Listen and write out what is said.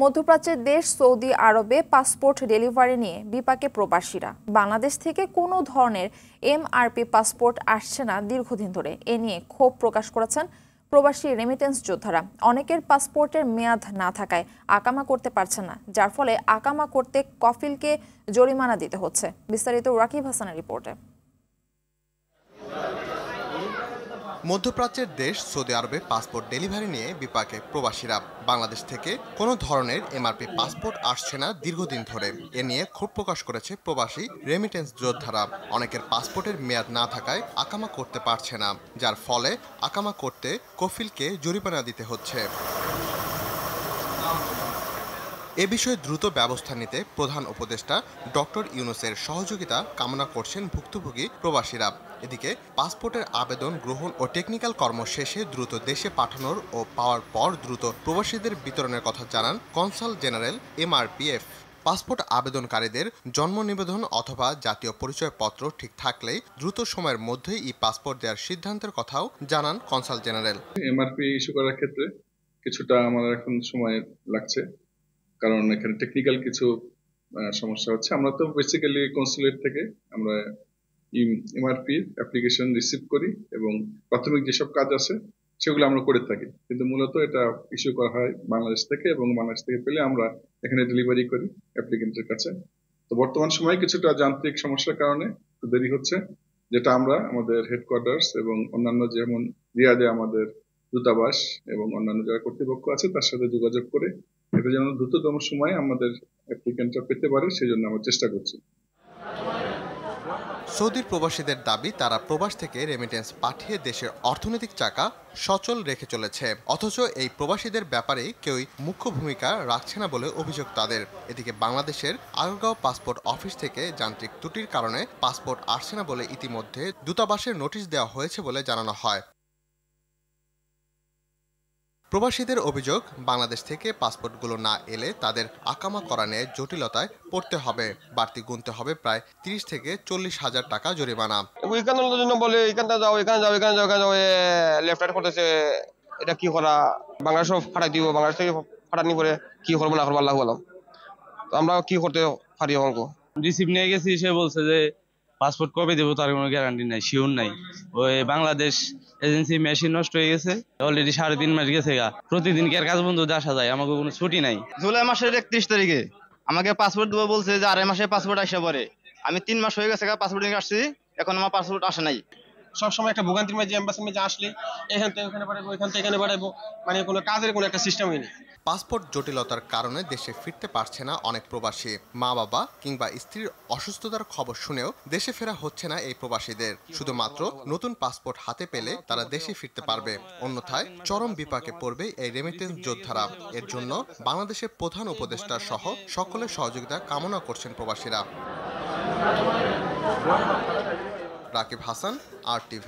মধ্যপ্রাচ্যের দেশ সৌদি আরবে পাসপোর্ট ডেলিভারি নিয়ে বিপাকে প্রবাসীরা। বাংলাদেশ থেকে কোনো ধরনের এমআরপি পাসপোর্ট আসছে না দীর্ঘদিন ধরে। এ নিয়ে ক্ষোভ প্রকাশ করেছেন প্রবাসী রেমিটেন্স যোদ্ধারা। অনেকের পাসপোর্টের মেয়াদ না থাকায় আকামা করতে পারছেন না, যার ফলে আকামা করতে কফিলকে জরিমানা দিতে হচ্ছে। বিস্তারিত রাকিব হাসানের রিপোর্টে। মধ্যপ্রাচ্যের দেশ সৌদি আরবে পাসপোর্ট ডেলিভারি নিয়ে বিপাকে প্রবাসীরা। বাংলাদেশ থেকে কোনো ধরনের এমআরপি পাসপোর্ট আসছে না দীর্ঘদিন ধরে। এ নিয়ে ক্ষোভ প্রকাশ করেছে প্রবাসী রেমিটেন্স যোদ্ধারা। অনেকের পাসপোর্টের মেয়াদ না থাকায় আকামা করতে পারছে না, যার ফলে আকামা করতে কফিলকে জরিমানা দিতে হচ্ছে। এ বিষয়ে দ্রুত ব্যবস্থা নিতে প্রধান উপদেষ্টা ডক্টর ইউনূসের সহযোগিতা কামনা করছেন ভুক্তভোগী প্রবাসীরা। এদিকে পাসপোর্টের আবেদন গ্রহণ ও টেকনিক্যাল কর্ম শেষে দ্রুত দেশে পাঠানোর ও পাওয়ার পর দ্রুত প্রবাসীদের বিতরণের কথা জানান কনসাল জেনারেল এমআরপিএফ। পাসপোর্ট আবেদনকারীদের জন্ম নিবন্ধন অথবা জাতীয় পরিচয়পত্র ঠিক থাকলেই দ্রুত সময়ের মধ্যেই ই পাসপোর্ট দেওয়ার সিদ্ধান্তের কথাও জানান কনসাল জেনারেল। এমআরপি ইস্যু করার ক্ষেত্রে কিছুটা আমার এখন সময় লাগছে, কারণ এখানে টেকনিক্যাল কিছু সমস্যা হচ্ছে। আমরা তো বেসিক্যালি কনসুলেট থেকে আমরা এমআরপি অ্যাপ্লিকেশন রিসিভ করি এবং প্রাথমিক যেসব কাজ আছে সেগুলো আমরা করে থাকি, কিন্তু মূলত এটা ইস্যু করা হয় বাংলাদেশ থেকে, এবং বাংলাদেশ থেকে পেলে আমরা এখানে ডেলিভারি করি অ্যাপ্লিকেন্টের কাছে। তো বর্তমান সময়ে কিছুটা যান্ত্রিক সমস্যার কারণে দেরি হচ্ছে, যেটা আমরা আমাদের হেডকোয়ার্টার্স এবং অন্যান্য যেমন রিয়াদে আমাদের দূতাবাস এবং অন্যান্য যারা কর্তৃপক্ষ আছে তার সাথে যোগাযোগ করে এটা যেন দ্রুততম সময়ে আমাদের অ্যাপ্লিকেন্টরা পেতে পারে, সেই জন্য আমরা চেষ্টা করছি। সৌদির প্রবাসীদের দাবি, তারা প্রবাস থেকে রেমিটেন্স পাঠিয়ে দেশের অর্থনৈতিক চাকা সচল রেখে চলেছে, অথচ এই প্রবাসীদের ব্যাপারে কেউই মুখ্য ভূমিকা রাখছে না বলে অভিযোগ তাদের। এদিকে বাংলাদেশের আগারগাঁও পাসপোর্ট অফিস থেকে যান্ত্রিক ত্রুটির কারণে পাসপোর্ট আসছে না বলে ইতিমধ্যে দূতাবাসের নোটিশ দেওয়া হয়েছে বলে জানানো হয়। প্রবাসীদের অভিযোগ, বাংলাদেশ থেকে পাসপোর্টগুলো না এলে তাদের আকামা করা নিয়ে জটিলতায় পড়তে হবে। বাড়তি গুনতে হবে প্রায় 30 থেকে 40 হাজার টাকা জরিমানা। ওইখানের জন্য বলে এখানে যাও, এখানে যাও, এখানে যাও, এখানে যাও, লেফট রাইট করতেছে। এটা কি করা? বাংলাদেশও ফাটাই দিব, বাংলাদেশ থেকে ফাটানি করে কি করবো না করবো আল্লাহ আলম। তো আমরা কি করতে পারি? অঙ্ক রিসিভ নিয়ে গেছি, সে বলছে যে পাসপোর্ট কবে দেবো তার কোনো গ্যারান্টি নাই, শিওর নাই। ওই বাংলাদেশ এজেন্সি মেশিন নষ্ট হয়ে গেছে, অলরেডি 3.5 মাস গেছে গা। প্রতিদিন কি আর কাজ বন্ধ আসা যায়? আমাকে কোনো ছুটি নাই। জুলাই মাসের 31 তারিখে আমাকে পাসপোর্ট দেবো বলছে যে 2.5 মাসে পাসপোর্ট আসা পরে। আমি 3 মাস হয়ে গেছে পাসপোর্ট নিয়ে আসছি, এখন আমার পাসপোর্ট আসে নাই। সবসময় একটা ভোগান্তির মাঝে এম্বাসির মাঝে আসলে এখান থেকে ওখানে বাড়াবো, এখান থেকে এখানে বাড়াবো, মানে কোনো কাজের কোনো একটা সিস্টেমই নেই। পাসপোর্ট জটিলতার কারণে দেশে ফিরতে পারছে না অনেক প্রবাসী। মা বাবা কিংবা স্ত্রীর অসুস্থতার খবর শুনেও দেশে ফেরা হচ্ছে না এই প্রবাসীদের। শুধুমাত্র নতুন পাসপোর্ট হাতে পেলে তারা দেশে ফিরতে পারবে, অন্যথায় চরম বিপাকে পড়বে এই রেমিটেন্স যোদ্ধারা। এর জন্য বাংলাদেশের প্রধান উপদেষ্টা সহ সকলের সহযোগিতা কামনা করছেন প্রবাসীরা। রাকিব হাসান, RTV।